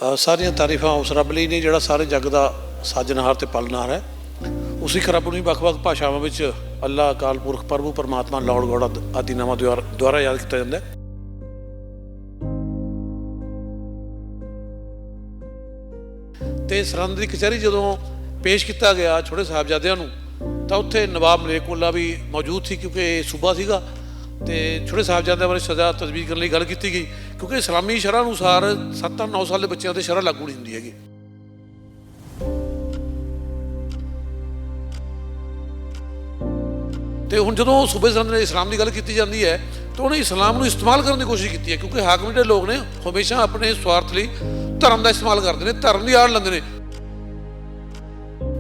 ਸਾਰੀਆਂ ਤਾਰੀਫਾਂ ਉਸ ਰੱਬ ਲਈ ਨੇ ਜਿਹੜਾ ਸਾਰੇ ਜੱਗ ਦਾ ਸਾਜਨਹਾਰ ਤੇ ਪਾਲਣਹਾਰ ਹੈ। ਉਸੇ ਰੱਬ ਨੂੰ ਹੀ ਵੱਖ-ਵੱਖ ਭਾਸ਼ਾਵਾਂ ਵਿੱਚ ਅੱਲਾਹ, ਅਕਾਲ ਪੁਰਖ, ਪ੍ਰਭੂ ਪਰਮਾਤਮਾ, ਲਾਰਡ ਗੋਡ ਆਦਿ ਨਾਮਾਂ ਦੁਆਰਾ ਯਾਦ ਕੀਤਾ ਜਾਂਦਾ ਹੈ। ਤੇ ਸਰਹੰਦ ਦੀ ਕਚਹਿਰੀ ਜਦੋਂ ਪੇਸ਼ ਕੀਤਾ ਗਿਆ ਛੋਟੇ ਸਾਹਿਬਜ਼ਾਦਿਆਂ ਨੂੰ ਤਾਂ ਉੱਥੇ ਨਵਾਬ ਮਲੇਕੁल्ला ਵੀ ਮੌਜੂਦ ਸੀ, ਕਿਉਂਕਿ ਇਹ ਸੂਬਾ ਸੀਗਾ ਤੇ ਛੋਟੇ ਸਾਹਿਬਜ਼ਾਦਿਆਂ ਬਾਰੇ ਸਜ਼ਾ ਤਜਵੀਜ਼ ਕਰਨ ਲਈ ਗੱਲ ਕੀਤੀ ਗਈ, ਕਿਉਂਕਿ ਇਸਲਾਮੀ ਸ਼ਰ੍ਹਾ ਅਨੁਸਾਰ 7-9 ਸਾਲ ਦੇ ਬੱਚਿਆਂ ਤੇ ਸ਼ਰ੍ਹਾ ਲਾਗੂ ਨਹੀਂ ਹੁੰਦੀ ਹੈਗੀ। ਤੇ ਹੁਣ ਜਦੋਂ ਸੂਬੇ ਸਰਹੰਦ ਨੇ ਇਸਲਾਮ ਦੀ ਗੱਲ ਕੀਤੀ ਜਾਂਦੀ ਹੈ ਤਾਂ ਉਹਨੇ ਇਸਲਾਮ ਨੂੰ ਇਸਤੇਮਾਲ ਕਰਨ ਦੀ ਕੋਸ਼ਿਸ਼ ਕੀਤੀ ਹੈ, ਕਿਉਂਕਿ ਹਾਕਮ ਜਿਹੜੇ ਲੋਕ ਨੇ ਹਮੇਸ਼ਾ ਆਪਣੇ ਸਵਾਰਥ ਲਈ ਧਰਮ ਦਾ ਇਸਤੇਮਾਲ ਕਰਦੇ ਨੇ, ਧਰਮ ਦੀ ਆੜ ਲੈਂਦੇ ਨੇ।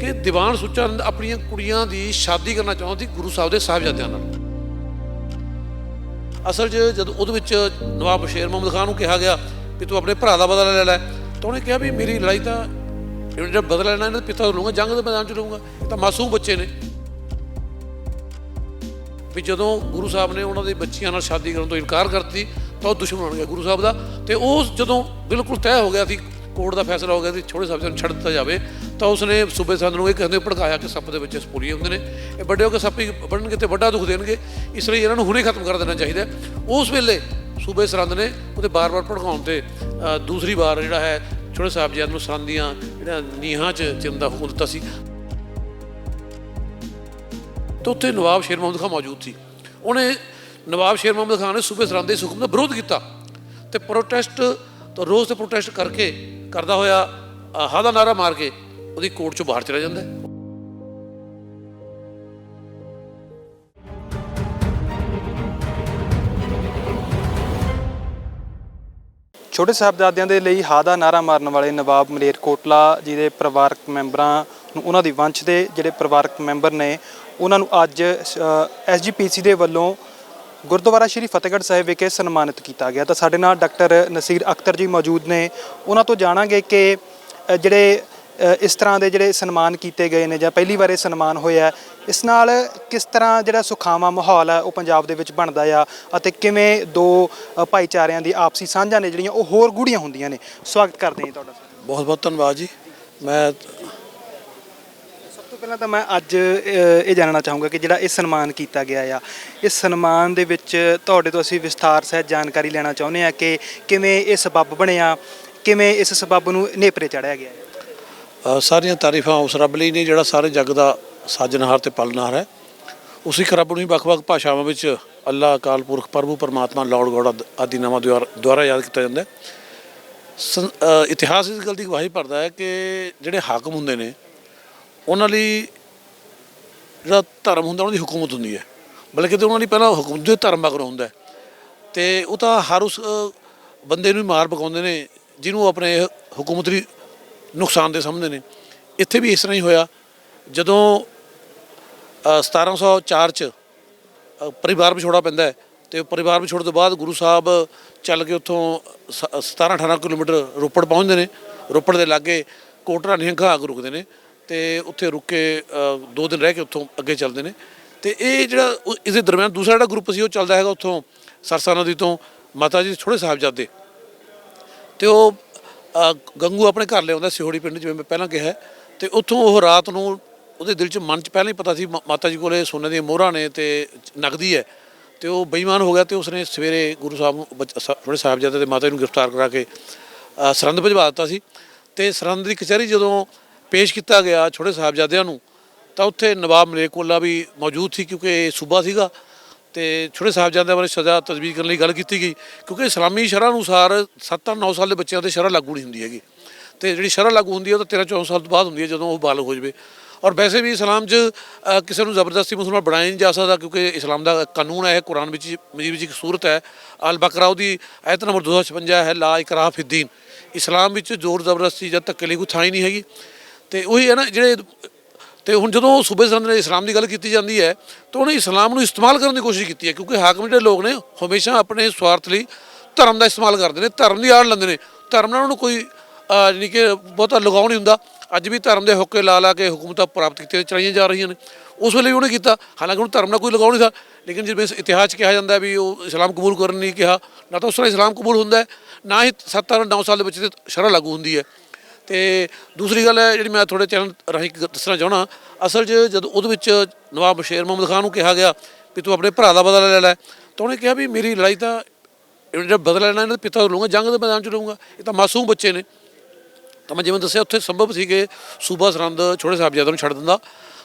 ਕਿ ਦੀਵਾਨ ਸੁੱਚਾ ਆਪਣੀਆਂ ਕੁੜੀਆਂ ਦੀ ਸ਼ਾਦੀ ਕਰਨਾ ਚਾਹੁੰਦਾ ਸੀ ਗੁਰੂ ਸਾਹਿਬ ਦੇ ਸਾਹਿਬਜ਼ਾਦਿਆਂ ਨਾਲ। ਅਸਲ 'ਚ ਜਦੋਂ ਉਹਦੇ ਵਿੱਚ ਨਵਾਬ ਸ਼ੇਰ ਮੁਹੰਮਦ ਖਾਨ ਨੂੰ ਕਿਹਾ ਗਿਆ ਵੀ ਤੂੰ ਆਪਣੇ ਭਰਾ ਦਾ ਬਦਲਾ ਲੈ ਲੈ, ਤਾਂ ਉਹਨੇ ਕਿਹਾ ਵੀ ਮੇਰੀ ਲੜਾਈ ਤਾਂ ਜਿਹੜਾ ਬਦਲਾ ਲੈਣਾ ਇਹਨਾਂ ਦੇ ਪਿਤਾ ਤੋਂ ਲਊਂਗਾ, ਜੰਗ ਦੇ ਮੈਦਾਨ 'ਚ ਲਊਂਗਾ, ਇਹ ਤਾਂ ਮਾਸੂਮ ਬੱਚੇ ਨੇ। ਵੀ ਜਦੋਂ ਗੁਰੂ ਸਾਹਿਬ ਨੇ ਉਹਨਾਂ ਦੀ ਬੱਚੀਆਂ ਨਾਲ ਸ਼ਾਦੀ ਕਰਨ ਤੋਂ ਇਨਕਾਰ ਕਰਤੀ ਤਾਂ ਉਹ ਦੁਸ਼ਮਣ ਬਣ ਗਿਆ ਗੁਰੂ ਸਾਹਿਬ ਦਾ। ਤੇ ਉਹ ਜਦੋਂ ਬਿਲਕੁਲ ਤੈਅ ਹੋ ਗਿਆ ਸੀ, ਕੋਰਟ ਦਾ ਫੈਸਲਾ ਹੋ ਗਿਆ ਸੀ ਛੋਟੇ ਸਾਹਿਬ ਨੂੰ ਛੱਡ ਦਿੱਤਾ ਜਾਵੇ, ਤਾਂ ਉਸਨੇ ਸੂਬੇ ਸਰਹੰਦ ਨੂੰ ਇਹ ਕਹਿੰਦੇ ਭੜਕਾਇਆ ਕਿ ਸੱਪ ਦੇ ਵਿੱਚ ਸਪੂਲੀਏ ਹੁੰਦੇ ਨੇ, ਇਹ ਵੱਡੇ ਹੋ ਕੇ ਸੱਪ ਹੀ ਬਣਨਗੇ ਤੇ ਵੱਡਾ ਦੁੱਖ ਦੇਣਗੇ, ਇਸ ਲਈ ਇਹਨਾਂ ਨੂੰ ਹੁਣੇ ਖਤਮ ਕਰ ਦੇਣਾ ਚਾਹੀਦਾ। ਉਸ ਵੇਲੇ ਸੂਬੇ ਸਰਹੰਦ ਨੇ ਉਹਦੇ ਬਾਰ-ਬਾਰ ਭੜਕਾਉਣ ਤੇ ਦੂਸਰੀ ਵਾਰ ਜਿਹੜਾ ਹੈ ਛੋਟੇ ਸਾਹਿਬਜ਼ਾਦਿਆਂ ਨੂੰ ਸਰਹੰਦ ਦੀਆਂ ਜਿਹੜਾ ਨੀਹਾਂ 'ਚ ਚਿਰਨ ਦਾ ਹੁਕਮ ਦਿੱਤਾ ਸੀ। ਤੇ ਉੱਥੇ ਨਵਾਬ ਸ਼ੇਰ ਮੁਹੰਮਦ ਖਾਨ ਮੌਜੂਦ ਸੀ। ਉਹਨੇ ਨਵਾਬ ਸ਼ੇਰ ਮੁਹੰਮਦ ਖਾਨ ਨੇ ਸੂਬੇ ਸਰਹੰਦ ਦੇ ਇਸ ਹੁਕਮ ਦਾ ਵਿਰੋਧ ਕੀਤਾ ਤੇ ਪ੍ਰੋਟੈਸਟ ਤਾਂ ਰੋਜ਼ ਤੇ ਪ੍ਰੋਟੈਸਟ ਕਰਕੇ ਕਰਦਾ ਹੋਇਆ ਹਾ ਦਾ ਨਾਰਾ ਮਾਰ ਕੇ ਉਹਦੀ ਕੋਰਟ 'ਚੋਂ ਬਾਹਰ ਚਲਾ ਜਾਂਦਾ। ਛੋਟੇ ਸਾਹਿਬਜ਼ਾਦਿਆਂ ਦੇ ਲਈ ਹਾ ਦਾ ਨਾਰਾ ਮਾਰਨ ਵਾਲੇ ਨਵਾਬ ਮਲੇਰਕੋਟਲਾ ਜੀ ਦੇ ਪਰਿਵਾਰਕ ਮੈਂਬਰਾਂ ਨੂੰ, ਉਹਨਾਂ ਦੀ ਵੰਸ਼ ਦੇ ਜਿਹੜੇ ਪਰਿਵਾਰਕ ਮੈਂਬਰ ਨੇ, ਉਹਨਾਂ ਨੂੰ ਅੱਜ SGPC ਦੇ ਵੱਲੋਂ ਗੁਰਦੁਆਰਾ ਸ਼੍ਰੀ ਫਤਿਹਗੜ੍ਹ ਸਾਹਿਬ ਵਿਖੇ ਸਨਮਾਨਿਤ ਕੀਤਾ ਗਿਆ। ਤਾਂ ਸਾਡੇ ਨਾਲ ਡਾਕਟਰ ਨਸੀਰ ਅਖਤਰ ਜੀ ਮੌਜੂਦ ਨੇ, ਉਹਨਾਂ ਤੋਂ ਜਾਣਾਂਗੇ ਕਿ ਜਿਹੜੇ ਇਸ ਤਰ੍ਹਾਂ ਦੇ ਜਿਹੜੇ ਸਨਮਾਨ ਕੀਤੇ ਗਏ ਨੇ ਜਾਂ ਪਹਿਲੀ ਵਾਰ ਇਹ ਸਨਮਾਨ ਹੋਇਆ, ਇਸ ਨਾਲ ਕਿਸ ਤਰ੍ਹਾਂ ਜਿਹੜਾ ਸੁਖਾਵਾਂ ਮਾਹੌਲ ਹੈ ਉਹ ਪੰਜਾਬ ਦੇ ਵਿੱਚ ਬਣਦਾ ਆ ਅਤੇ ਕਿਵੇਂ ਦੋ ਭਾਈਚਾਰਿਆਂ ਦੀ ਆਪਸੀ ਸਾਂਝਾਂ ਨੇ ਜਿਹੜੀਆਂ ਉਹ ਹੋਰ ਗੂੜ੍ਹੀਆਂ ਹੁੰਦੀਆਂ ਨੇ। ਸਵਾਗਤ ਕਰਦੇ ਹਾਂ ਤੁਹਾਡਾ। ਬਹੁਤ ਬਹੁਤ ਧੰਨਵਾਦ ਜੀ। ਮੈਂ ਪਹਿਲਾਂ ਤਾਂ ਮੈਂ ਅੱਜ ਇਹ ਜਾਣਨਾ ਚਾਹੂੰਗਾ ਕਿ ਜਿਹੜਾ ਇਹ ਸਨਮਾਨ ਕੀਤਾ ਗਿਆ ਆ, ਇਸ ਸਨਮਾਨ ਦੇ ਵਿੱਚ ਤੁਹਾਡੇ ਤੋਂ ਅਸੀਂ ਵਿਸਥਾਰ ਸਹਿਤ ਜਾਣਕਾਰੀ ਲੈਣਾ ਚਾਹੁੰਦੇ ਹਾਂ ਕਿ ਕਿਵੇਂ ਇਹ ਸਬੱਬ ਬਣਿਆ, ਕਿਵੇਂ ਇਸ ਸਬੱਬ ਨੂੰ ਨੇਪਰੇ ਚੜ੍ਹਿਆ ਗਿਆ। ਸਾਰੀਆਂ ਤਾਰੀਫਾਂ ਉਸ ਰੱਬ ਲਈ ਨੇ ਜਿਹੜਾ ਸਾਰੇ ਜੱਗ ਦਾ ਸਾਜਨਹਾਰ ਤੇ ਪਾਲਣਹਾਰ ਹੈ। ਉਸੇ ਰੱਬ ਨੂੰ ਹੀ ਵੱਖ-ਵੱਖ ਭਾਸ਼ਾਵਾਂ ਵਿੱਚ ਅੱਲਾਹ, ਅਕਾਲ ਪੁਰਖ, ਪ੍ਰਭੂ ਪਰਮਾਤਮਾ, ਲਾਰਡ ਗੋਡ ਆਦਿ ਨਾਮਾਂ ਦੁਆਰਾ ਯਾਦ ਕੀਤਾ ਜਾਂਦਾ ਹੈ। ਇਤਿਹਾਸ ਇਸ ਗੱਲ ਦੀ ਗਵਾਹੀ ਭਰਦਾ ਹੈ ਕਿ ਜਿਹੜੇ ਹਾਕਮ ਹੁੰਦੇ ਨੇ ਉਹਨਾਂ ਲਈ ਜਿਹੜਾ ਧਰਮ ਹੁੰਦਾ ਉਹਨਾਂ ਦੀ ਹੁਕੂਮਤ ਹੁੰਦੀ ਹੈ, ਬਲਕਿ ਤੇ ਉਹਨਾਂ ਲਈ ਪਹਿਲਾਂ ਹੁਕੂਮਤ ਦੇ ਧਰਮ ਮਗਰੋਂ ਹੁੰਦਾ। ਅਤੇ ਉਹ ਤਾਂ ਹਰ ਉਸ ਬੰਦੇ ਨੂੰ ਮਾਰ ਪਕਾਉਂਦੇ ਨੇ ਜਿਹਨੂੰ ਆਪਣੇ ਹੁਕੂਮਤ ਲਈ ਨੁਕਸਾਨਦੇਹ ਸਮਝਦੇ ਨੇ। ਇੱਥੇ ਵੀ ਇਸ ਤਰ੍ਹਾਂ ਹੀ ਹੋਇਆ। ਜਦੋਂ 1704 'ਚ ਪਰਿਵਾਰ ਵਿਛੋੜਾ ਪੈਂਦਾ ਹੈ ਅਤੇ ਪਰਿਵਾਰ ਵਿਛੋੜੇ ਤੋਂ ਬਾਅਦ ਗੁਰੂ ਸਾਹਿਬ ਚੱਲ ਕੇ ਉੱਥੋਂ 17-18 ਕਿਲੋਮੀਟਰ ਰੋਪੜ ਪਹੁੰਚਦੇ ਨੇ। ਰੋਪੜ ਦੇ ਲਾਗੇ ਕੋਟਰਾ ਨਿਹੰਗਾ ਆ ਕੇ ਰੁਕਦੇ ਨੇ ਅਤੇ ਉੱਥੇ ਰੁਕ ਕੇ 2 ਦਿਨ ਰਹਿ ਕੇ ਉੱਥੋਂ ਅੱਗੇ ਚੱਲਦੇ ਨੇ। ਅਤੇ ਇਹ ਜਿਹੜਾ ਇਸਦੇ ਦਰਮਿਆਨ ਦੂਸਰਾ ਜਿਹੜਾ ਗਰੁੱਪ ਸੀ ਉਹ ਚੱਲਦਾ ਹੈਗਾ ਉੱਥੋਂ ਸਰਸਾ ਨਦੀ ਤੋਂ ਮਾਤਾ ਜੀ ਦੇ ਛੋਟੇ ਸਾਹਿਬਜ਼ਾਦੇ, ਅਤੇ ਉਹ ਗੰਗੂ ਆਪਣੇ ਘਰ ਲਿਆਉਂਦਾ ਸਿਹੋੜੀ ਪਿੰਡ, ਜਿਵੇਂ ਮੈਂ ਪਹਿਲਾਂ ਕਿਹਾ। ਅਤੇ ਉੱਥੋਂ ਉਹ ਰਾਤ ਨੂੰ ਉਹਦੇ ਦਿਲ 'ਚ ਮਨ 'ਚ ਪਹਿਲਾਂ ਹੀ ਪਤਾ ਸੀ ਮਾਤਾ ਜੀ ਕੋਲ ਸੋਨੇ ਦੀਆਂ ਮੋਹਰਾਂ ਨੇ ਅਤੇ ਨਗਦੀ ਹੈ, ਅਤੇ ਉਹ ਬੇਈਮਾਨ ਹੋ ਗਿਆ ਅਤੇ ਉਸਨੇ ਸਵੇਰੇ ਗੁਰੂ ਸਾਹਿਬ ਨੂੰ ਛੋਟੇ ਸਾਹਿਬਜ਼ਾਦੇ ਅਤੇ ਮਾਤਾ ਜੀ ਨੂੰ ਗ੍ਰਿਫਤਾਰ ਕਰਾ ਕੇ ਸਰਹੰਦ ਭਿਜਵਾ ਦਿੱਤਾ ਸੀ। ਅਤੇ ਸਰਹੰਦ ਦੀ ਕਚਹਿਰੀ ਜਦੋਂ ਪੇਸ਼ ਕੀਤਾ ਗਿਆ ਛੋਟੇ ਸਾਹਿਬਜ਼ਾਦਿਆਂ ਨੂੰ ਤਾਂ ਉੱਥੇ ਨਵਾਬ ਮਲੇਕੁल्ला ਵੀ ਮੌਜੂਦ ਸੀ, ਕਿਉਂਕਿ ਇਹ ਸੂਬਾ ਸੀਗਾ ਅਤੇ ਛੋਟੇ ਸਾਹਿਬਜ਼ਾਦਿਆਂ ਬਾਰੇ ਸਜ਼ਾ ਤਜਵੀਜ਼ ਕਰਨ ਲਈ ਗੱਲ ਕੀਤੀ ਗਈ, ਕਿਉਂਕਿ ਇਸਲਾਮੀ ਸ਼ਰ੍ਹਾ ਅਨੁਸਾਰ 7-9 ਸਾਲ ਦੇ ਬੱਚਿਆਂ ਤੇ ਸ਼ਰ੍ਹਾ ਲਾਗੂ ਨਹੀਂ ਹੁੰਦੀ ਹੈਗੀ। ਅਤੇ ਜਿਹੜੀ ਸ਼ਰ੍ਹਾ ਲਾਗੂ ਹੁੰਦੀ ਹੈ ਉਹ ਤਾਂ 13-14 ਸਾਲ ਤੋਂ ਬਾਅਦ ਹੁੰਦੀ ਹੈ, ਜਦੋਂ ਉਹ ਬਾਲਗ ਹੋ ਜਾਵੇ। ਔਰ ਵੈਸੇ ਵੀ ਇਸਲਾਮ 'ਚ ਕਿਸੇ ਨੂੰ ਜ਼ਬਰਦਸਤੀ ਮੁਸਲਮਾਨ ਬਣਾਇਆ ਨਹੀਂ ਜਾ ਸਕਦਾ, ਕਿਉਂਕਿ ਇਸਲਾਮ ਦਾ ਕਾਨੂੰਨ ਹੈ। ਕੁਰਾਨ ਵਿੱਚ ਮਜੀਦ ਵਿੱਚ ਇੱਕ ਸੂਰਤ ਹੈ ਅਲ ਬਕਰਾ, ਉਹਦੀ ਆਇਤ ਨੰਬਰ 256 ਹੈ, ਲਾ ਇਕਰਾਹ ਫਿੱਦੀਨ। ਇਸਲਾਮ ਵਿੱਚ ਜ਼ੋਰ ਜ਼ਬਰਦਸਤੀ ਜਾਂ ਧੱਕੇ ਲਈ ਕੋਈ ਥਾਂ ਹੀ ਨਹੀਂ ਹੈਗੀ। ਅਤੇ ਉਹੀ ਹੈ ਨਾ ਜਿਹੜੇ। ਅਤੇ ਹੁਣ ਜਦੋਂ ਸੂਬੇ ਸਰਹੰਦ ਨੇ ਇਸਲਾਮ ਦੀ ਗੱਲ ਕੀਤੀ ਜਾਂਦੀ ਹੈ ਤਾਂ ਉਹਨੇ ਇਸਲਾਮ ਨੂੰ ਇਸਤੇਮਾਲ ਕਰਨ ਦੀ ਕੋਸ਼ਿਸ਼ ਕੀਤੀ ਹੈ, ਕਿਉਂਕਿ ਹਾਕਮ ਜਿਹੜੇ ਲੋਕ ਨੇ ਹਮੇਸ਼ਾ ਆਪਣੇ ਸਵਾਰਥ ਲਈ ਧਰਮ ਦਾ ਇਸਤੇਮਾਲ ਕਰਦੇ ਨੇ, ਧਰਮ ਦੀ ਆੜ ਲੈਂਦੇ ਨੇ। ਧਰਮ ਨਾਲ ਉਹਨੂੰ ਕੋਈ ਜਾਣੀ ਕਿ ਬਹੁਤਾ ਲਗਾਉ ਨਹੀਂ ਹੁੰਦਾ। ਅੱਜ ਵੀ ਧਰਮ ਦੇ ਹੋਕੇ ਲਾ ਲਾ ਕੇ ਹੁਕੂਮਤਾਂ ਪ੍ਰਾਪਤ ਕੀਤੀਆਂ ਚਲਾਈਆਂ ਜਾ ਰਹੀਆਂ ਨੇ। ਉਸ ਵੇਲੇ ਵੀ ਉਹਨੇ ਕੀਤਾ, ਹਾਲਾਂਕਿ ਹੁਣ ਧਰਮ ਨਾਲ ਕੋਈ ਲਗਾਉ ਨਹੀਂ था, ਲੇਕਿਨ ਜਿਵੇਂ ਇਤਿਹਾਸ 'ਚ ਕਿਹਾ ਜਾਂਦਾ ਵੀ ਉਹ ਇਸਲਾਮ ਕਬੂਲ ਕਰਨ ਨਹੀਂ ਕਿਹਾ, ਨਾ ਤਾਂ ਉਸ ਤਰ੍ਹਾਂ ਇਸਲਾਮ ਕਬੂਲ ਹੁੰਦਾ ਹੈ, ਨਾ ਹੀ 7-9 ਸਾਲ ਦੇ ਬੱਚੇ 'ਤੇ ਸ਼ਰ੍ਹਾ ਲਾਗੂ ਹੁੰਦੀ ਹੈ। ਅਤੇ ਦੂਸਰੀ ਗੱਲ ਹੈ ਜਿਹੜੀ ਮੈਂ ਤੁਹਾਡੇ ਚੈਨਲ ਰਾਹੀਂ ਦੱਸਣਾ ਚਾਹੁੰਦਾ, ਅਸਲ 'ਚ ਜਦੋਂ ਉਹਦੇ ਵਿੱਚ ਨਵਾਬ ਸ਼ੇਰ ਮੁਹੰਮਦ ਖਾਨ ਨੂੰ ਕਿਹਾ ਗਿਆ ਵੀ ਤੂੰ ਆਪਣੇ ਭਰਾ ਦਾ ਬਦਲਾ ਲੈ ਲੈ, ਤਾਂ ਉਹਨੇ ਕਿਹਾ ਵੀ ਮੇਰੀ ਲੜਾਈ ਤਾਂ ਜਿਹੜਾ ਬਦਲਾ ਲੈਣਾ ਇਹਨਾਂ ਦੇ ਪਿਤਾ ਤੋਂ ਲਊਂਗਾ, ਜੰਗ ਦੇ ਮੈਦਾਨ 'ਚ ਲਊਂਗਾ, ਇਹ ਤਾਂ ਮਾਸੂਮ ਬੱਚੇ ਨੇ। ਤਾਂ ਮੈਂ ਜਿਵੇਂ ਦੱਸਿਆ ਉੱਥੇ ਸੰਭਵ ਸੀ ਕਿ ਸੂਬਾ ਸਰਹੰਦ ਛੋਟੇ ਸਾਹਿਬਜ਼ਾਦਿਆਂ ਨੂੰ ਛੱਡ ਦਿੰਦਾ,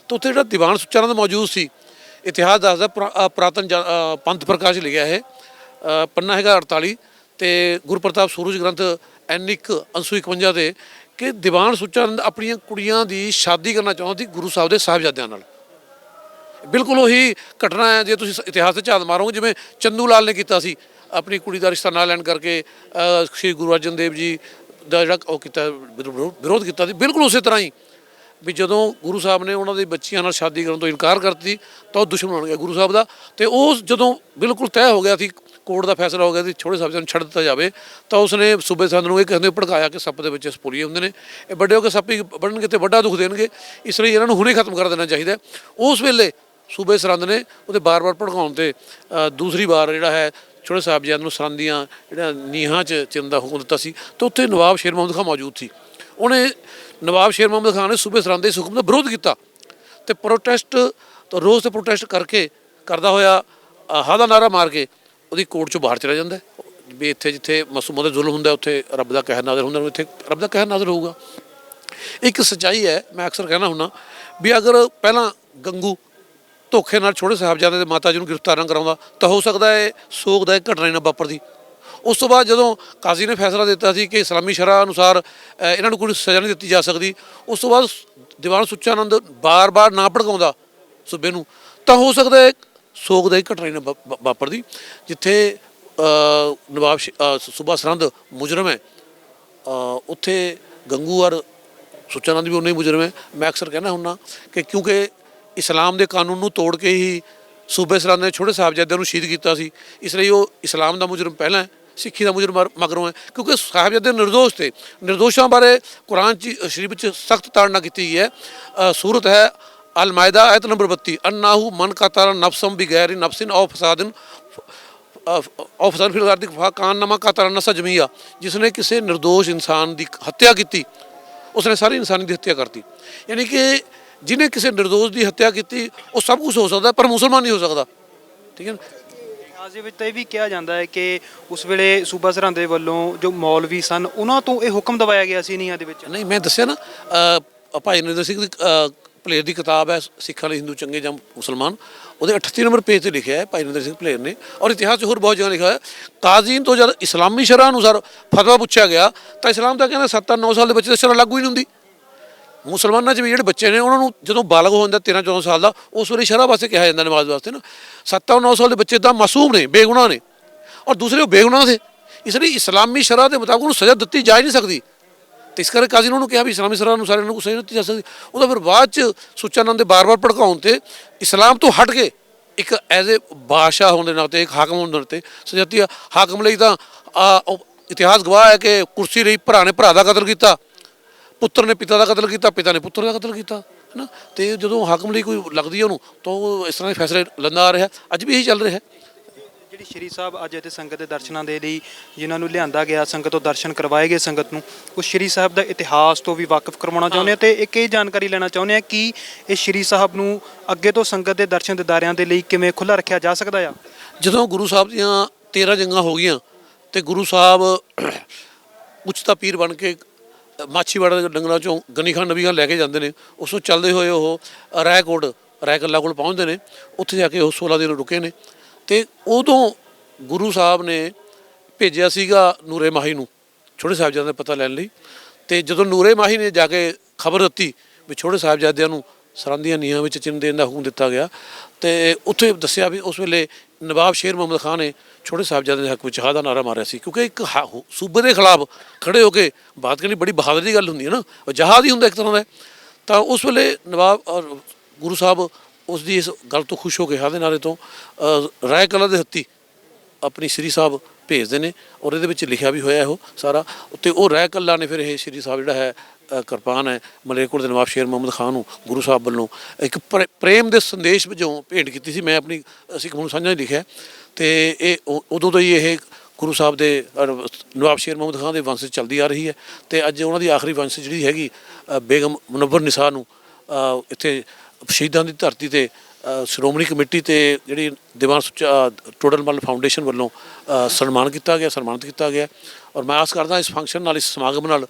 ਤਾਂ ਉੱਥੇ ਜਿਹੜਾ ਦੀਵਾਨ ਸੁੱਚਾ ਨੰਦ ਮੌਜੂਦ ਸੀ। ਇਤਿਹਾਸ ਦੱਸਦਾ ਪੁਰਾਤਨ ਪੰਥ ਪ੍ਰਕਾਸ਼ ਲਿਖਿਆ ਇਹ ਪੰਨਾ ਹੈਗਾ 48 ਅਤੇ ਗੁਰਪ੍ਰਤਾਪ ਸੂਰਜ ਗ੍ਰੰਥ ਐਨਿਕ ਅੰਸੂ 51 'ਤੇ ਕਿ ਦੀਵਾਨ ਸੁੱਚਾ ਨੰਦ ਆਪਣੀਆਂ ਕੁੜੀਆਂ ਦੀ ਸ਼ਾਦੀ ਕਰਨਾ ਚਾਹੁੰਦਾ ਸੀ ਗੁਰੂ ਸਾਹਿਬ ਦੇ ਸਾਹਿਬਜ਼ਾਦਿਆਂ ਨਾਲ। ਬਿਲਕੁਲ ਉਹੀ ਘਟਨਾ ਹੈ ਜੇ ਤੁਸੀਂ ਇਤਿਹਾਸ 'ਤੇ ਝਾਤ ਮਾਰੋਗੇ, ਜਿਵੇਂ ਚੰਦੂ ਲਾਲ ਨੇ ਕੀਤਾ ਸੀ ਆਪਣੀ ਕੁੜੀ ਦਾ ਰਿਸ਼ਤਾ ਨਾ ਲੈਣ ਕਰਕੇ ਸ਼੍ਰੀ ਗੁਰੂ ਅਰਜਨ ਦੇਵ ਜੀ ਦਾ ਜਿਹੜਾ ਉਹ ਕੀਤਾ ਵਿਰੋਧ ਕੀਤਾ ਸੀ। ਬਿਲਕੁਲ ਉਸੇ ਤਰ੍ਹਾਂ ਹੀ ਵੀ ਜਦੋਂ ਗੁਰੂ ਸਾਹਿਬ ਨੇ ਉਹਨਾਂ ਦੀ ਬੱਚੀਆਂ ਨਾਲ ਸ਼ਾਦੀ ਕਰਨ ਤੋਂ ਇਨਕਾਰ ਕਰਤੀ ਤਾਂ ਉਹ ਦੁਸ਼ਮਣ ਬਣ ਗਿਆ ਗੁਰੂ ਸਾਹਿਬ ਦਾ। ਅਤੇ ਉਹ ਜਦੋਂ ਬਿਲਕੁਲ ਤੈਅ ਹੋ ਗਿਆ ਸੀ, ਕੋਰਟ ਦਾ ਫੈਸਲਾ ਹੋ ਗਿਆ ਸੀ ਛੋਟੇ ਸਾਹਿਬਜ਼ਾਦਿਆਂ ਨੂੰ ਛੱਡ ਦਿੱਤਾ ਜਾਵੇ, ਤਾਂ ਉਸਨੇ ਸੂਬੇ ਸਰਹੰਦ ਨੂੰ ਇਹ ਕਹਿੰਦੇ ਭੜਕਾਇਆ ਕਿ ਸੱਪ ਦੇ ਵਿੱਚ ਸਪੋਲੀਏ ਹੁੰਦੇ ਨੇ, ਇਹ ਵੱਡੇ ਹੋ ਕੇ ਸੱਪ ਹੀ ਬਣਨਗੇ ਅਤੇ ਵੱਡਾ ਦੁੱਖ ਦੇਣਗੇ, ਇਸ ਲਈ ਇਹਨਾਂ ਨੂੰ ਹੁਣੇ ਖਤਮ ਕਰ ਦੇਣਾ ਚਾਹੀਦਾ। ਉਸ ਵੇਲੇ ਸੂਬੇ ਸਰਹੰਦ ਨੇ ਉਹਦੇ ਬਾਰ-ਬਾਰ ਭੜਕਾਉਣ 'ਤੇ ਦੂਸਰੀ ਵਾਰ ਜਿਹੜਾ ਹੈ ਛੋਟੇ ਸਾਹਿਬਜ਼ਾਦਿਆਂ ਨੂੰ ਸਰਹੰਦ ਦੀਆਂ ਜਿਹੜਾ ਨੀਹਾਂ 'ਚ ਚਿਣ ਦਾ ਹੁਕਮ ਦਿੱਤਾ ਸੀ। ਅਤੇ ਉੱਥੇ ਨਵਾਬ ਸ਼ੇਰ ਮੁਹੰਮਦ ਖਾਨ ਮੌਜੂਦ ਸੀ। ਉਹਨੇ ਨਵਾਬ ਸ਼ੇਰ ਮੁਹੰਮਦ ਖਾਨ ਨੇ ਸੂਬੇ ਸਰਹੰਦ ਦੇ ਇਸ ਹੁਕਮ ਦਾ ਵਿਰੋਧ ਕੀਤਾ ਅਤੇ ਪ੍ਰੋਟੈਸਟ ਰੋਜ਼ 'ਤੇ ਪ੍ਰੋਟੈਸਟ ਕਰਦਾ ਹੋਇਆ ਹਾ ਦਾ ਨਾਅਰਾ ਮਾਰ ਕੇ ਉਹਦੀ ਕੋਰਟ 'ਚੋਂ ਬਾਹਰ ਚਲਾ ਜਾਂਦਾ ਵੀ ਇੱਥੇ ਜਿੱਥੇ ਮਾਸੂਮਾਂ 'ਤੇ ਜ਼ੁਲਮ ਹੁੰਦਾ ਉੱਥੇ ਰੱਬ ਦਾ ਕਹਿਰ ਨਾਜ਼ਰ ਹੁੰਦਾ, ਇੱਥੇ ਰੱਬ ਦਾ ਕਹਿਰ ਨਾਜ਼ਰ ਹੋਊਗਾ। ਇੱਕ ਸੱਚਾਈ ਹੈ, ਮੈਂ ਅਕਸਰ ਕਹਿਣਾ ਹੁੰਦਾ ਵੀ ਅਗਰ ਪਹਿਲਾਂ ਗੰਗੂ ਧੋਖੇ ਨਾਲ ਛੋਟੇ ਸਾਹਿਬਜ਼ਾਦੇ ਦੇ ਮਾਤਾ ਜੀ ਨੂੰ ਗ੍ਰਿਫਤਾਰ ਨਾ ਕਰਾਉਂਦਾ ਤਾਂ ਹੋ ਸਕਦਾ ਹੈ ਸੋਗਦਾਇਕ ਘਟਨਾ ਨਾ ਵਾਪਰਦੀ। ਉਸ ਤੋਂ ਬਾਅਦ ਜਦੋਂ ਕਾਜ਼ੀ ਨੇ ਫੈਸਲਾ ਦਿੱਤਾ ਸੀ ਕਿ ਇਸਲਾਮੀ ਸ਼ਰ੍ਹਾ ਅਨੁਸਾਰ ਇਹਨਾਂ ਨੂੰ ਕੋਈ ਸਜ਼ਾ ਨਹੀਂ ਦਿੱਤੀ ਜਾ ਸਕਦੀ, ਉਸ ਤੋਂ ਬਾਅਦ ਦੀਵਾਨ ਸੁੱਚਾ ਨੰਦ ਬਾਰ-ਬਾਰ ਨਾ ਭੜਕਾਉਂਦਾ ਸੂਬੇ ਨੂੰ, ਤਾਂ ਹੋ ਸਕਦਾ ਹੈ ਸੋਗਦਾਇਕ ਘਟਨਾ ਨਾ ਵਾਪਰਦੀ। ਜਿੱਥੇ ਨਵਾਬ ਸੂਬਾ ਸਰਹੰਦ ਮੁਜਰਮ ਹੈ, ਉੱਥੇ ਗੰਗੂ ਔਰ ਸੁੱਚਾ ਨੰਦ ਵੀ ਉਨੇ ਹੀ ਮੁਜਰਮ ਹੈ। ਮੈਂ ਅਕਸਰ ਕਹਿਣਾ ਹੁੰਦਾ ਕਿ ਕਿਉਂਕਿ ਇਸਲਾਮ ਦੇ ਕਾਨੂੰਨ ਨੂੰ ਤੋੜ ਕੇ ਹੀ ਸੂਬੇ ਸਰਹੰਦ ਨੇ ਛੋਟੇ ਸਾਹਿਬਜ਼ਾਦਿਆਂ ਨੂੰ ਸ਼ਹੀਦ ਕੀਤਾ ਸੀ, ਇਸ ਲਈ ਉਹ ਇਸਲਾਮ ਦਾ ਮੁਜਰਮ ਪਹਿਲਾਂ ਹੈ, ਸਿੱਖੀ ਦਾ ਮੁਜਰਮ ਮਗਰੋਂ ਹੈ। ਕਿਉਂਕਿ ਸਾਹਿਬਜ਼ਾਦੇ ਨਿਰਦੋਸ਼ ਤੇ ਨਿਰਦੋਸ਼ਾਂ ਬਾਰੇ ਕੁਰਾਨ ਸ਼ਰੀਫ ਵਿੱਚ ਸਖਤ ਤਾੜਨਾ ਕੀਤੀ ਗਈ ਹੈ। ਸੂਰਤ ਹੈ ਅਲ-ਮਾਇਦਾ ਆਇਤ ਨੰਬਰ 32 ਅੰਨਾਹੂ ਮਨ ਕਤਲ ਨਫਸਮ ਬਿਗੈਰ ਨਫਸਿਨ ਔ ਫਸਾਦਨ ਫਿਲ ਅਰਦ ਫਕਾਨਮਾ ਕਤਲ ਨਸ ਜਮੀਆ, ਜਿਸਨੇ ਕਿਸੇ ਨਿਰਦੋਸ਼ ਇਨਸਾਨ ਦੀ ਹੱਤਿਆ ਕੀਤੀ ਉਸਨੇ ਸਾਰੀ ਇਨਸਾਨੀ ਦੀ ਹੱਤਿਆ ਕਰਤੀ। ਯਾਨੀ ਕਿ ਜਿਹਨੇ ਕਿਸੇ ਨਿਰਦੋਸ਼ ਦੀ ਹੱਤਿਆ ਕੀਤੀ ਉਹ ਸਭ ਕੁਝ ਹੋ ਸਕਦਾ ਪਰ ਮੁਸਲਮਾਨ ਨਹੀਂ ਹੋ ਸਕਦਾ। ਠੀਕ ਹੈ ਨਾ। ਇਤਿਹਾਸ ਦੇ ਵਿੱਚ ਤਾਂ ਇਹ ਵੀ ਕਿਹਾ ਜਾਂਦਾ ਹੈ ਕਿ ਉਸ ਵੇਲੇ ਸੂਬਾ ਸਰਹੰਦ ਦੇ ਵੱਲੋਂ ਜੋ ਮੌਲਵੀ ਸਨ ਉਹਨਾਂ ਤੋਂ ਇਹ ਹੁਕਮ ਦਵਾਇਆ ਗਿਆ ਸੀ ਨੀਹਾਂ ਦੇ ਵਿੱਚ। ਨਹੀਂ, ਮੈਂ ਦੱਸਿਆ ਨਾ ਭਾਈ ਨਰਿੰਦਰ ਸਿੰਘ ਦੀ ਭਲੇਰ ਦੀ ਕਿਤਾਬ ਹੈ ਸਿੱਖਾਂ ਲਈ ਹਿੰਦੂ ਚੰਗੇ ਜਾਂ ਮੁਸਲਮਾਨ, ਉਹਦੇ 38 ਨੰਬਰ ਪੇਜ 'ਤੇ ਲਿਖਿਆ ਹੈ ਭਾਈ ਨਰਿੰਦਰ ਸਿੰਘ ਭਲੇਰ ਨੇ, ਔਰ ਇਤਿਹਾਸ 'ਚ ਹੋਰ ਬਹੁਤ ਜਗ੍ਹਾ ਲਿਖਿਆ ਹੈ। ਕਾਜ਼ੀਨ ਤੋਂ ਜਦ ਇਸਲਾਮੀ ਸ਼ਰ੍ਹਾ ਅਨੁਸਾਰ ਫਤਵਾ ਪੁੱਛਿਆ ਗਿਆ ਤਾਂ ਇਸਲਾਮ ਤਾਂ ਕਹਿੰਦਾ 7-9 ਸਾਲ ਦੇ ਬੱਚੇ ਦੀ ਸ਼ਰ੍ਹਾ ਲਾਗੂ ਹੀ ਨਹੀਂ ਹੁੰਦੀ। ਮੁਸਲਮਾਨਾਂ 'ਚ ਵੀ ਜਿਹੜੇ ਬੱਚੇ ਨੇ ਉਹਨਾਂ ਨੂੰ ਜਦੋਂ ਬਾਲਗ ਹੋ ਜਾਂਦਾ 13-14 ਸਾਲ ਦਾ, ਉਸ ਵੇਲੇ ਸ਼ਰ੍ਹਾ ਵਾਸਤੇ ਕਿਹਾ ਜਾਂਦਾ ਨਮਾਜ਼ ਵਾਸਤੇ ਨਾ। 7-9 ਸਾਲ ਦੇ ਬੱਚੇ ਤਾਂ ਮਾਸੂਮ ਨੇ, ਬੇਗੁਨਾਹ ਨੇ, ਔਰ ਦੂਸਰੇ ਉਹ ਬੇਗੁਨਾਹ ਥੇ, ਇਸ ਲਈ ਇਸਲਾਮੀ ਸ਼ਰ੍ਹਾ ਦੇ ਮੁਤਾਬਕ ਉਹਨੂੰ ਸਜ਼ਾ ਦਿੱਤੀ ਜਾ ਹੀ ਨਹੀਂ ਸਕਦੀ। ਅਤੇ ਇਸ ਕਰਕੇ ਕਾਜ਼ੀ ਨੇ ਉਹਨੂੰ ਕਿਹਾ ਵੀ ਇਸਲਾਮੀ ਸ਼ਰ੍ਹਾ ਅਨੁਸਾਰ ਇਹਨਾਂ ਨੂੰ ਸਜ਼ਾ ਦਿੱਤੀ ਜਾ ਸਕਦੀ। ਉਹਦਾ ਫਿਰ ਬਾਅਦ 'ਚ ਸੁੱਚਾ ਨੰਦ ਦੇ ਬਾਰ-ਬਾਰ ਭੜਕਾਉਣ 'ਤੇ ਇਸਲਾਮ ਤੋਂ ਹਟ ਕੇ ਇੱਕ ਐਜ਼ ਏ ਬਾਦਸ਼ਾਹ ਹੋਣ ਦੇ ਨਾਤੇ, ਇੱਕ ਹਾਕਮ ਹੋਣ ਦੇ ਨਾਤੇ ਸਜ਼ਾ ਦਿੱਤੀ। ਹਾਕਮ ਲਈ ਤਾਂ ਇਤਿਹਾਸ ਗਵਾਹ ਹੈ ਕਿ ਕੁਰਸੀ ਲਈ ਭਰਾ ਨੇ ਭਰਾ ਦਾ ਕਤਲ ਕੀਤਾ, ਪੁੱਤਰ ਨੇ ਪਿਤਾ ਦਾ ਕਤਲ ਕੀਤਾ, ਪਿਤਾ ਨੇ ਪੁੱਤਰ ਦਾ ਕਤਲ ਕੀਤਾ, ਹੈ ਨਾ। ਅਤੇ ਜਦੋਂ ਹਾਕਮ ਲਈ ਕੋਈ ਲੱਗਦੀ ਹੈ ਉਹਨੂੰ ਤਾਂ ਉਹ ਇਸ ਤਰ੍ਹਾਂ ਦੇ ਫੈਸਲੇ ਲੈਂਦਾ ਆ ਰਿਹਾ। ਅੱਜ ਵੀ ਇਹੀ ਚੱਲ ਰਿਹਾ ਹੈ। ਜਿਹੜੀ ਸ਼੍ਰੀ ਸਾਹਿਬ ਅੱਜ ਇੱਥੇ ਸੰਗਤ ਦੇ ਦਰਸ਼ਨਾਂ ਦੇ ਲਈ ਜਿਨ੍ਹਾਂ ਨੂੰ ਲਿਆਂਦਾ ਗਿਆ, ਸੰਗਤ ਤੋਂ ਦਰਸ਼ਨ ਕਰਵਾਏ ਗਏ ਸੰਗਤ ਨੂੰ, ਉਸ ਸ਼੍ਰੀ ਸਾਹਿਬ ਦਾ ਇਤਿਹਾਸ ਤੋਂ ਵੀ ਵਾਕਿਫ ਕਰਵਾਉਣਾ ਚਾਹੁੰਦੇ ਹਾਂ ਅਤੇ ਇੱਕ ਇਹ ਜਾਣਕਾਰੀ ਲੈਣਾ ਚਾਹੁੰਦੇ ਹਾਂ ਕਿ ਇਹ ਸ਼੍ਰੀ ਸਾਹਿਬ ਨੂੰ ਅੱਗੇ ਤੋਂ ਸੰਗਤ ਦੇ ਦਰਸ਼ਨ ਦਿਦਾਰਿਆਂ ਦੇ ਲਈ ਕਿਵੇਂ ਖੁੱਲ੍ਹਾ ਰੱਖਿਆ ਜਾ ਸਕਦਾ ਆ। ਜਦੋਂ ਗੁਰੂ ਸਾਹਿਬ ਦੀਆਂ 13 ਜੰਗਾਂ ਹੋ ਗਈਆਂ ਅਤੇ ਗੁਰੂ ਸਾਹਿਬ ਉੱਚਤਾ ਪੀਰ ਬਣ ਕੇ ਮਾਛੀਵਾੜਾ ਦੇ ਡੰਗਰਾਂ 'ਚੋਂ ਗਨੀ ਖਾਨ ਨਬੀ ਖਾਨ ਲੈ ਕੇ ਜਾਂਦੇ ਨੇ, ਉਸ ਤੋਂ ਚੱਲਦੇ ਹੋਏ ਉਹ ਰਾਏਕੱਲਾ ਕੋਲ ਪਹੁੰਚਦੇ ਨੇ। ਉੱਥੇ ਜਾ ਕੇ ਉਹ 16 ਦਿਨ ਰੁਕੇ ਨੇ ਅਤੇ ਉਦੋਂ ਗੁਰੂ ਸਾਹਿਬ ਨੇ ਭੇਜਿਆ ਸੀਗਾ ਨੂਰੇ ਮਾਹੀ ਨੂੰ ਛੋਟੇ ਸਾਹਿਬਜ਼ਾਦਿਆਂ ਦਾ ਪਤਾ ਲੈਣ ਲਈ। ਅਤੇ ਜਦੋਂ ਨੂਰੇ ਮਾਹੀ ਨੇ ਜਾ ਕੇ ਖਬਰ ਦਿੱਤੀ ਵੀ ਛੋਟੇ ਸਾਹਿਬਜ਼ਾਦਿਆਂ ਨੂੰ ਸਰਹੰਦ ਦੀਆਂ ਨੀਹਾਂ ਵਿੱਚ ਚਿਣ ਦੇਣ ਦਾ ਹੁਕਮ ਦਿੱਤਾ ਗਿਆ, ਅਤੇ ਉੱਥੇ ਦੱਸਿਆ ਵੀ ਉਸ ਵੇਲੇ ਨਵਾਬ ਸ਼ੇਰ ਮੁਹੰਮਦ ਖਾਨ ਨੇ ਛੋਟੇ ਸਾਹਿਬਜ਼ਾਦਿਆਂ ਦੇ ਹੱਕ ਵਿੱਚ ਹਾ ਦਾ ਨਾਅਰਾ ਮਾਰਿਆ ਸੀ। ਕਿਉਂਕਿ ਇੱਕ ਸੂਬੇ ਦੇ ਖਿਲਾਫ ਖੜ੍ਹੇ ਹੋ ਕੇ ਬਾਤ ਕਰਨੀ ਬੜੀ ਬਹਾਦਰੀ ਦੀ ਗੱਲ ਹੁੰਦੀ ਹੈ ਨਾ, ਉਹ ਜਹਾਦ ਹੀ ਹੁੰਦਾ ਇੱਕ ਤਰ੍ਹਾਂ ਦਾ। ਤਾਂ ਉਸ ਵੇਲੇ ਨਵਾਬ ਔਰ ਗੁਰੂ ਸਾਹਿਬ ਉਸ ਦੀ ਇਸ ਗੱਲ ਤੋਂ ਖੁਸ਼ ਹੋ ਕੇ ਹਾ ਦੇ ਨਾਅਰੇ ਤੋਂ ਰਾਏਕੱਲਾ ਦੇ ਹੱਥੀਂ ਆਪਣੀ ਸ੍ਰੀ ਸਾਹਿਬ ਭੇਜਦੇ ਨੇ ਔਰ ਇਹਦੇ ਵਿੱਚ ਲਿਖਿਆ ਵੀ ਹੋਇਆ ਉਹ ਸਾਰਾ। ਉੱਤੇ ਉਹ ਰਹਿ ਕੱਲਾ ਨੇ ਫਿਰ ਇਹ ਸ਼੍ਰੀ ਸਾਹਿਬ ਜਿਹੜਾ ਹੈ ਕਿਰਪਾਨ ਹੈ ਮਲੇਰਕੋਟਲਾ ਦੇ ਨਵਾਬ ਸ਼ੇਰ ਮੁਹੰਮਦ ਖਾਨ ਨੂੰ ਗੁਰੂ ਸਾਹਿਬ ਵੱਲੋਂ ਇੱਕ ਪ੍ਰੇਮ ਦੇ ਸੰਦੇਸ਼ ਵਜੋਂ ਭੇਂਟ ਕੀਤੀ ਸੀ। ਮੈਂ ਆਪਣੀ ਸਿੱਖ ਨੂੰ ਸਾਂਝਾ ਲਿਖਿਆ ਅਤੇ ਇਹ ਉਦੋਂ ਤੋਂ ਹੀ ਇਹ ਗੁਰੂ ਸਾਹਿਬ ਦੇ ਨਵਾਬ ਸ਼ੇਰ ਮੁਹੰਮਦ ਖਾਨ ਦੇ ਵੰਸ਼ ਚੱਲਦੀ ਆ ਰਹੀ ਹੈ। ਅਤੇ ਅੱਜ ਉਹਨਾਂ ਦੀ ਆਖਰੀ ਵੰਸ਼ ਜਿਹੜੀ ਹੈਗੀ ਬੇਗਮ ਮੁਨੱਵਰ ਨਿਸਾ ਨੂੰ ਇੱਥੇ ਸ਼ਹੀਦਾਂ ਦੀ ਧਰਤੀ 'ਤੇ ਸ਼੍ਰੋਮਣੀ ਕਮੇਟੀ ਅਤੇ ਜਿਹੜੀ ਦੀਵਾਨ ਸੁੱਚਾ ਟੋਡਰ ਮੱਲ ਫਾਊਂਡੇਸ਼ਨ ਵੱਲੋਂ ਸਨਮਾਨਿਤ ਕੀਤਾ ਗਿਆ। ਔਰ ਮੈਂ ਆਸ ਕਰਦਾ ਇਸ ਫੰਕਸ਼ਨ ਨਾਲ, ਇਸ ਸਮਾਗਮ ਨਾਲ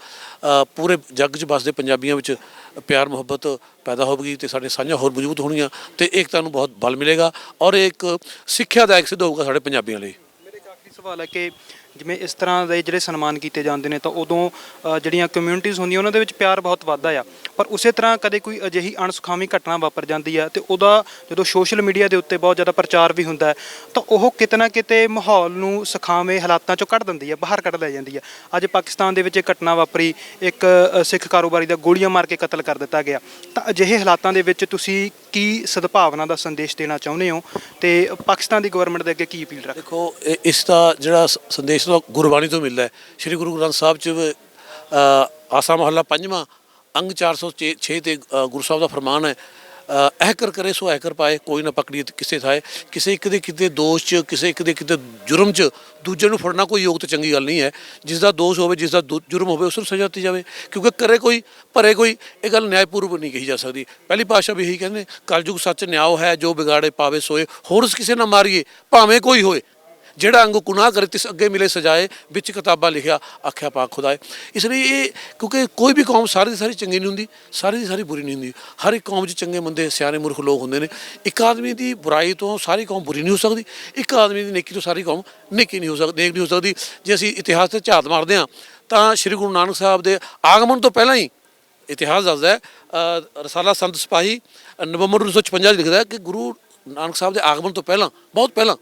ਪੂਰੇ ਜੱਗ 'ਚ ਵੱਸਦੇ ਪੰਜਾਬੀਆਂ ਵਿੱਚ ਪਿਆਰ ਮੁਹੱਬਤ ਪੈਦਾ ਹੋਵੇਗੀ ਅਤੇ ਸਾਡੇ ਸਾਂਝਾਂ ਹੋਰ ਮਜ਼ਬੂਤ ਹੋਣਗੀਆਂ ਅਤੇ ਏਕਤਾ ਨੂੰ ਬਹੁਤ ਬਲ ਮਿਲੇਗਾ ਔਰ ਇੱਕ ਸਿੱਖਿਆਦਾਇਕ ਸਿੱਧ ਹੋਊਗਾ ਸਾਡੇ ਪੰਜਾਬੀਆਂ ਲਈ। ਮੇਰੇ ਇੱਕ ਆਖਰੀ ਸਵਾਲ ਹੈ ਕਿ ਜਿਵੇਂ ਇਸ ਤਰ੍ਹਾਂ ਦੇ ਜਿਹੜੇ ਸਨਮਾਨ ਕੀਤੇ ਜਾਂਦੇ ਨੇ ਤਾਂ ਉਦੋਂ ਜਿਹੜੀਆਂ ਕਮਿਊਨਿਟੀਜ਼ ਹੁੰਦੀਆਂ ਉਹਨਾਂ ਦੇ ਵਿੱਚ ਪਿਆਰ ਬਹੁਤ ਵੱਧਦਾ ਆ, ਪਰ ਉਸੇ ਤਰ੍ਹਾਂ ਕਦੇ ਕੋਈ ਅਜਿਹੀ ਅਣਸੁਖਾਵੀਂ ਘਟਨਾ ਵਾਪਰ ਜਾਂਦੀ ਹੈ ਅਤੇ ਉਹਦਾ ਜਦੋਂ ਸੋਸ਼ਲ ਮੀਡੀਆ ਦੇ ਉੱਤੇ ਬਹੁਤ ਜ਼ਿਆਦਾ ਪ੍ਰਚਾਰ ਵੀ ਹੁੰਦਾ ਹੈ ਤਾਂ ਉਹ ਕਿਤੇ ਨਾ ਕਿਤੇ ਮਾਹੌਲ ਨੂੰ ਸੁਖਾਵੇਂ ਹਾਲਾਤਾਂ 'ਚੋਂ ਕੱਢ ਦਿੰਦੀ ਹੈ, ਬਾਹਰ ਕੱਢ ਲੈ ਜਾਂਦੀ ਹੈ। ਅੱਜ ਪਾਕਿਸਤਾਨ ਦੇ ਵਿੱਚ ਇਹ ਘਟਨਾ ਵਾਪਰੀ, ਇੱਕ ਸਿੱਖ ਕਾਰੋਬਾਰੀ ਦਾ ਗੋਲੀਆਂ ਮਾਰ ਕੇ ਕਤਲ ਕਰ ਦਿੱਤਾ ਗਿਆ, ਤਾਂ ਅਜਿਹੇ ਹਾਲਾਤਾਂ ਦੇ ਵਿੱਚ ਤੁਸੀਂ ਕੀ ਸਦਭਾਵਨਾ ਦਾ ਸੰਦੇਸ਼ ਦੇਣਾ ਚਾਹੁੰਦੇ ਹੋ ਅਤੇ ਪਾਕਿਸਤਾਨ ਦੀ ਗਵਰਨਮੈਂਟ ਦੇ ਅੱਗੇ ਕੀ ਅਪੀਲ ਰੱਖਦੇ? ਦੇਖੋ ਇਸ ਦਾ ਜਿਹੜਾ ਸੰਦੇਸ਼ ਤਾਂ ਗੁਰਬਾਣੀ ਤੋਂ ਮਿਲਦਾ ਹੈ। ਸ਼੍ਰੀ ਗੁਰੂ ਗ੍ਰੰਥ ਸਾਹਿਬ 'ਚ ਆਸਾ ਮਹੱਲਾ 5ਵਾਂ ਅੰਗ 406 ਤੇ ਗੁਰੂ ਸਾਹਿਬ ਦਾ ਫਰਮਾਨ ਹੈ, ਅਹਿਕਰ ਕਰੇ ਸੋ ਅਹਿਕਰ ਪਾਏ, ਕੋਈ ਨਾ ਪਕੜੀ ਕਿਸੇ ਥਾਏ। ਕਿਸੇ ਇੱਕ ਦੇ ਕਿਤੇ ਦੋਸ਼ 'ਚ, ਕਿਸੇ ਇੱਕ ਦੇ ਕਿਤੇ ਜੁਰਮ 'ਚ ਦੂਜੇ ਨੂੰ ਫੜਨਾ ਕੋਈ ਯੋਗ ਤੇ ਚੰਗੀ ਗੱਲ ਨਹੀਂ ਹੈ। ਜਿਸ ਦਾ ਦੋਸ਼ ਹੋਵੇ, ਜਿਸ ਦਾ ਜੁਰਮ ਹੋਵੇ, ਉਸ ਨੂੰ ਸਜ਼ਾ ਦਿੱਤੀ ਜਾਵੇ, ਕਿਉਂਕਿ ਕਰੇ ਕੋਈ ਭਰੇ ਕੋਈ, ਇਹ ਗੱਲ ਨਿਆਂਪੂਰਵਕ ਨਹੀਂ ਕਹੀ ਜਾ ਸਕਦੀ। ਪਹਿਲੀ ਪਾਤਸ਼ਾਹ ਵੀ ਇਹੀ ਕਹਿੰਦੇ, ਕਲਯੁਗ ਸੱਚ ਨਿਆਓ ਹੈ, ਜੋ ਵਿਗਾੜੇ ਪਾਵੇ ਸੋਏ, ਹੋਰ ਕਿਸੇ ਨਾ ਮਾਰੀਏ ਭਾਵੇਂ ਕੋਈ ਹੋਏ, ਜਿਹੜਾ ਅੰਗ ਗੁਨਾਹ ਕਰੇ ਤਿਸ ਅੱਗੇ ਮਿਲੇ ਸਜਾਏ, ਵਿੱਚ ਕਿਤਾਬਾਂ ਲਿਖਿਆ ਆਖਿਆ ਪਾਕ ਖੁਦਾਏ। ਇਸ ਲਈ ਇਹ ਕਿਉਂਕਿ ਕੋਈ ਵੀ ਕੌਮ ਸਾਰੀ ਦੀ ਸਾਰੀ ਚੰਗੀ ਨਹੀਂ ਹੁੰਦੀ, ਸਾਰੀ ਦੀ ਸਾਰੀ ਬੁਰੀ ਨਹੀਂ ਹੁੰਦੀ। ਹਰ ਇੱਕ ਕੌਮ 'ਚ ਚੰਗੇ ਮੰਦੇ ਸਿਆਣੇ ਮੂਰਖ ਲੋਕ ਹੁੰਦੇ ਨੇ। ਇੱਕ ਆਦਮੀ ਦੀ ਬੁਰਾਈ ਤੋਂ ਸਾਰੀ ਕੌਮ ਬੁਰੀ ਨਹੀਂ ਹੋ ਸਕਦੀ, ਇੱਕ ਆਦਮੀ ਦੀ ਨੇਕੀ ਤੋਂ ਸਾਰੀ ਕੌਮ ਨੇਕ ਨਹੀਂ ਹੋ ਸਕਦੀ। ਜੇ ਅਸੀਂ ਇਤਿਹਾਸ 'ਤੇ ਝਾਤ ਮਾਰਦੇ ਹਾਂ ਤਾਂ ਸ਼੍ਰੀ ਗੁਰੂ ਨਾਨਕ ਸਾਹਿਬ ਦੇ ਆਗਮਨ ਤੋਂ ਪਹਿਲਾਂ ਹੀ ਇਤਿਹਾਸ ਦੱਸਦਾ ਹੈ, ਰਸਾਲਾ ਸੰਤ ਸਿਪਾਹੀ ਨਵੰਬਰ 1956 ਲਿਖਦਾ ਹੈ ਕਿ ਗੁਰੂ ਨਾਨਕ ਸਾਹਿਬ ਦੇ ਆਗਮਨ ਤੋਂ ਪਹਿਲਾਂ, ਬਹੁਤ ਪਹਿਲਾਂ,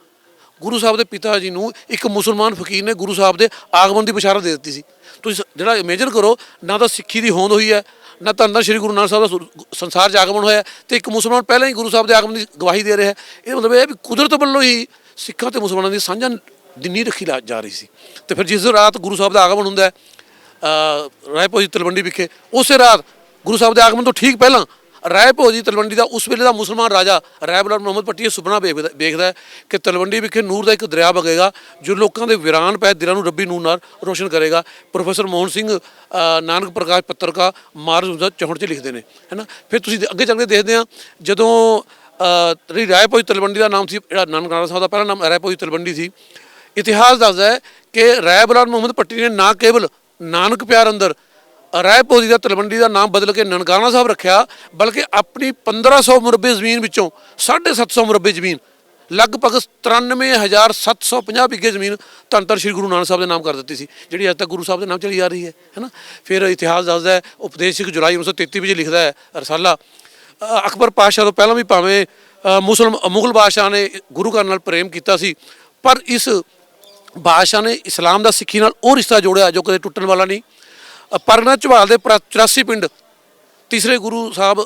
ਗੁਰੂ ਸਾਹਿਬ ਦੇ ਪਿਤਾ ਜੀ ਨੂੰ ਇੱਕ ਮੁਸਲਮਾਨ ਫਕੀਰ ਨੇ ਗੁਰੂ ਸਾਹਿਬ ਦੇ ਆਗਮਨ ਦੀ ਬਸ਼ਾਰਤ ਦੇ ਦਿੱਤੀ ਸੀ। ਤੁਸੀਂ ਜਿਹੜਾ ਇਮੇਜਨ ਕਰੋ, ਨਾ ਤਾਂ ਸਿੱਖੀ ਦੀ ਹੋਂਦ ਹੋਈ ਹੈ, ਨਾ ਤਾਂ ਅੰਦਰ ਸ਼੍ਰੀ ਗੁਰੂ ਨਾਨਕ ਸਾਹਿਬ ਦਾ ਸੰਸਾਰ 'ਚ ਆਗਮਨ ਹੋਇਆ, ਤੇ ਇੱਕ ਮੁਸਲਮਾਨ ਪਹਿਲਾਂ ਹੀ ਗੁਰੂ ਸਾਹਿਬ ਦੇ ਆਗਮਨ ਦੀ ਗਵਾਹੀ ਦੇ ਰਿਹਾ। ਇਹ ਮਤਲਬ ਇਹ ਹੈ ਵੀ ਕੁਦਰਤ ਵੱਲੋਂ ਹੀ ਸਿੱਖਾਂ ਤੇ ਮੁਸਲਮਾਨਾਂ ਦੀ ਸਾਂਝਾ ਦੀ ਨੀਂਹ ਰੱਖੀ ਜਾ ਰਹੀ ਸੀ। ਅਤੇ ਫਿਰ ਜਿਸ ਰਾਤ ਗੁਰੂ ਸਾਹਿਬ ਦਾ ਆਗਮਨ ਹੁੰਦਾ ਹੈ ਰਾਏ ਭੋਜ ਤਲਵੰਡੀ ਵਿਖੇ, ਉਸੇ ਰਾਤ ਗੁਰੂ ਸਾਹਿਬ ਦੇ ਆਗਮਨ ਤੋਂ ਠੀਕ ਪਹਿਲਾਂ ਰਾਏ ਭੋਜ ਦੀ ਤਲਵੰਡੀ ਦਾ ਉਸ ਵੇਲੇ ਦਾ ਮੁਸਲਮਾਨ ਰਾਜਾ ਰਾਏ ਬੁਲਾਰ ਮੁਹੰਮਦ ਭੱਟੀ ਇਹ ਸੁਪਨਾ ਵੇਖਦਾ ਹੈ ਕਿ ਤਲਵੰਡੀ ਵਿਖੇ ਨੂਰ ਦਾ ਇੱਕ ਦਰਿਆ ਵਗੇਗਾ ਜੋ ਲੋਕਾਂ ਦੇ ਵੀਰਾਨ ਪਏ ਦਿਲਾਂ ਨੂੰ ਰੱਬੀ ਨੂਰ ਨਾਲ ਰੋਸ਼ਨ ਕਰੇਗਾ। ਪ੍ਰੋਫੈਸਰ ਮੋਹਨ ਸਿੰਘ ਨਾਨਕ ਪ੍ਰਕਾਸ਼ ਪੱਤਰਕਾਰ ਮਾਰਚ 1964 'ਚ ਲਿਖਦੇ ਨੇ, ਹੈ ਨਾ। ਫਿਰ ਤੁਸੀਂ ਅੱਗੇ ਚੱਲ ਕੇ ਦੇਖਦੇ ਹਾਂ, ਜਦੋਂ ਰਾਏ ਭੋਜ ਤਲਵੰਡੀ ਦਾ ਨਾਮ ਸੀ, ਜਿਹੜਾ ਨਾਨਕ ਸਾਹਿਬ ਦਾ ਪਹਿਲਾ ਨਾਮ ਰਾਏ ਭੋਜ ਤਲਵੰਡੀ ਸੀ, ਇਤਿਹਾਸ ਦੱਸਦਾ ਹੈ ਕਿ ਰਾਏ ਬੁਲਾਰ ਮੁਹੰਮਦ ਭੱਟੀ ਨੇ ਨਾ ਕੇਵਲ ਨਾਨਕ ਪਿਆਰ ਅੰਦਰ ਰਾਏ ਭੋਜ ਦਾ ਤਲਵੰਡੀ ਦਾ ਨਾਮ ਬਦਲ ਕੇ ਨਨਕਾਣਾ ਸਾਹਿਬ ਰੱਖਿਆ, ਬਲਕਿ ਆਪਣੀ 1500 ਮੁਰੱਬੇ ਜ਼ਮੀਨ ਵਿੱਚੋਂ 750 ਮੁਰੱਬੇ ਜ਼ਮੀਨ, ਲਗਭਗ 93,750 ਵਿਗੇ ਜ਼ਮੀਨ ਧੰਨ ਧੰਨ ਸ਼੍ਰੀ ਗੁਰੂ ਨਾਨਕ ਸਾਹਿਬ ਦੇ ਨਾਮ ਕਰ ਦਿੱਤੀ ਸੀ, ਜਿਹੜੀ ਅੱਜ ਤੱਕ ਗੁਰੂ ਸਾਹਿਬ ਦੇ ਨਾਮ ਚਲੀ ਆ ਰਹੀ ਹੈ ਨਾ। ਫਿਰ ਇਤਿਹਾਸ ਦੱਸਦਾ ਹੈ, ਉਪਦੇਸ਼ਕ ਜੁਲਾਈ 1933 ਵਿੱਚ ਲਿਖਦਾ ਹੈ ਰਸਾਲਾ, ਅਕਬਰ ਪਾਤਸ਼ਾਹ ਤੋਂ ਪਹਿਲਾਂ ਵੀ ਭਾਵੇਂ ਮੁਗਲ ਬਾਦਸ਼ਾਹ ਨੇ ਗੁਰੂ ਘਰ ਨਾਲ ਪ੍ਰੇਮ ਕੀਤਾ ਸੀ, ਪਰ ਇਸ ਬਾਦਸ਼ਾਹ ਨੇ ਇਸਲਾਮ ਦਾ ਸਿੱਖੀ ਨਾਲ ਉਹ ਰਿਸ਼ਤਾ ਜੋੜਿਆ ਜੋ ਕਦੇ ਟੁੱਟਣ ਵਾਲਾ ਨਹੀਂ। ਪਰਗਨਾ ਝਬਾਲ ਦੇ 84 ਪਿੰਡ ਤੀਸਰੇ ਗੁਰੂ ਸਾਹਿਬ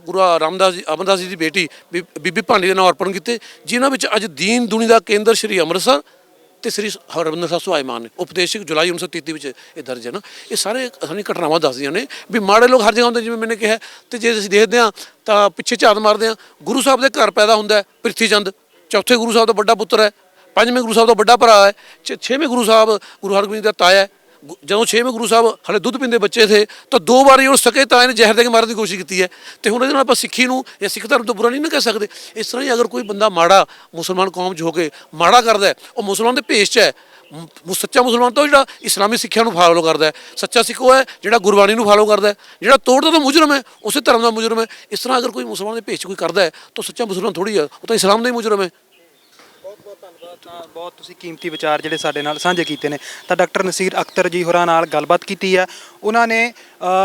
ਗੁਰੂ ਰਾਮਦਾਸ ਜੀ ਅਮਰਦਾਸ ਜੀ ਦੀ ਬੇਟੀ ਬੀਬੀ ਭਾਨੀ ਦੇ ਨਾਮ ਅਰਪਣ ਕੀਤੇ, ਜਿਨ੍ਹਾਂ ਵਿੱਚ ਅੱਜ ਦੀਨ ਦੁਨੀ ਦਾ ਕੇਂਦਰ ਸ਼੍ਰੀ ਅੰਮ੍ਰਿਤਸਰ ਅਤੇ ਸ਼੍ਰੀ ਹਰਿਮੰਦਰ ਸਾਹਿਬ ਸੁਹਾਇਮਾਨ ਨੇ। ਉਪਦੇਸ਼ਕ ਜੁਲਾਈ 1933 ਵਿੱਚ ਇਹ ਦਰਜ ਹੈ ਨਾ। ਇਹ ਸਾਰੇ ਸਾਰੀਆਂ ਘਟਨਾਵਾਂ ਦੱਸਦੀਆਂ ਨੇ ਵੀ ਮਾੜੇ ਲੋਕ ਹਰ ਜਗ੍ਹਾ ਹੁੰਦੇ, ਜਿਵੇਂ ਮੈंने ਕਿਹਾ। ਅਤੇ ਜੇ ਅਸੀਂ ਦੇਖਦੇ ਹਾਂ ਤਾਂ ਪਿੱਛੇ ਝਾਤ ਮਾਰਦੇ ਹਾਂ, ਗੁਰੂ ਸਾਹਿਬ ਦੇ ਘਰ ਪੈਦਾ ਹੁੰਦਾ ਪ੍ਰਿਥੀ ਚੰਦ, ਚੌਥੇ ਗੁਰੂ ਸਾਹਿਬ ਦਾ ਵੱਡਾ ਪੁੱਤਰ ਹੈ, ਪੰਜਵੇਂ ਗੁਰੂ ਸਾਹਿਬ ਦਾ ਵੱਡਾ ਭਰਾ ਹੈ, ਛੇਵੇਂ ਗੁਰੂ ਸਾਹਿਬ ਗੁਰੂ ਹਰਗੋਬਿੰਦ ਦਾ ਤਾਇਆ ਹੈ। ਜਦੋਂ ਛੇਵੇਂ ਗੁਰੂ ਸਾਹਿਬ ਹਾਲੇ ਦੁੱਧ ਪੀਂਦੇ ਬੱਚੇ ਥੇ ਤਾਂ 2 ਵਾਰੀ ਉਹ ਸਕੇ ਤਾਏ ਨੇ ਜ਼ਹਿਰ ਦੇ ਕੇ ਮਾਰਨ ਦੀ ਕੋਸ਼ਿਸ਼ ਕੀਤੀ ਹੈ। ਅਤੇ ਹੁਣ ਇਹਦੇ ਨਾਲ ਆਪਾਂ ਸਿੱਖੀ ਨੂੰ ਜਾਂ ਸਿੱਖ ਧਰਮ ਤੋਂ ਬੁਰਾ ਨਹੀਂ ਨਾ ਕਹਿ ਸਕਦੇ। ਇਸ ਤਰ੍ਹਾਂ ਹੀ ਅਗਰ ਕੋਈ ਬੰਦਾ ਮਾੜਾ ਮੁਸਲਮਾਨ ਕੌਮ 'ਚ ਹੋ ਕੇ ਮਾੜਾ ਕਰਦਾ, ਉਹ ਮੁਸਲਮਾਨ ਦੇ ਭੇਸ 'ਚ ਹੈ। ਸੱਚਾ ਮੁਸਲਮਾਨ ਤਾਂ ਜਿਹੜਾ ਇਸਲਾਮੀ ਸਿੱਖਿਆ ਨੂੰ ਫਾਲੋ ਕਰਦਾ ਹੈ, ਸੱਚਾ ਸਿੱਖ ਉਹ ਹੈ ਜਿਹੜਾ ਗੁਰਬਾਣੀ ਨੂੰ ਫਾਲੋ ਕਰਦਾ ਹੈ। ਜਿਹੜਾ ਤੋੜਦਾ ਤਾਂ ਮੁਜਰਮ ਹੈ, ਉਸੇ ਧਰਮ ਦਾ ਮੁਜਰਮ ਹੈ। ਇਸ ਤਰ੍ਹਾਂ ਅਗਰ ਕੋਈ ਮੁਸਲਮਾਨ ਦੇ ਭੇਸ 'ਚ ਕੋਈ ਕਰਦਾ ਹੈ ਤਾਂ ਸੱਚਾ ਮੁਸਲਮਾਨ ਥੋੜ੍ਹੀ ਹੈ, ਉਹ ਤਾਂ ਇਸਲਾਮ ਦਾ ਹੀ ਮੁਜਰਮ ਹੈ। ਬਹੁਤ ਤੁਸੀਂ ਕੀਮਤੀ ਵਿਚਾਰ ਜਿਹੜੇ ਸਾਡੇ ਨਾਲ ਸਾਂਝੇ ਕੀਤੇ ਨੇ। ਤਾਂ ਡਾਕਟਰ ਨਸੀਰ ਅਖਤਰ ਜੀ ਹੋਰਾਂ ਨਾਲ ਗੱਲਬਾਤ ਕੀਤੀ ਹੈ। ਉਹਨਾਂ ਨੇ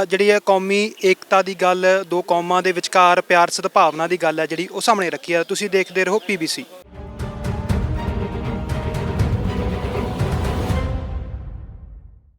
ਜਿਹੜੀ ਹੈ ਕੌਮੀ ਏਕਤਾ ਦੀ ਗੱਲ, 2 ਕੌਮਾਂ ਦੇ ਵਿਚਕਾਰ ਪਿਆਰ ਸਦਭਾਵਨਾ ਦੀ ਗੱਲ ਹੈ ਜਿਹੜੀ ਉਹ ਸਾਹਮਣੇ ਰੱਖੀ ਹੈ। ਤੁਸੀਂ ਦੇਖਦੇ ਰਹੋ PBC।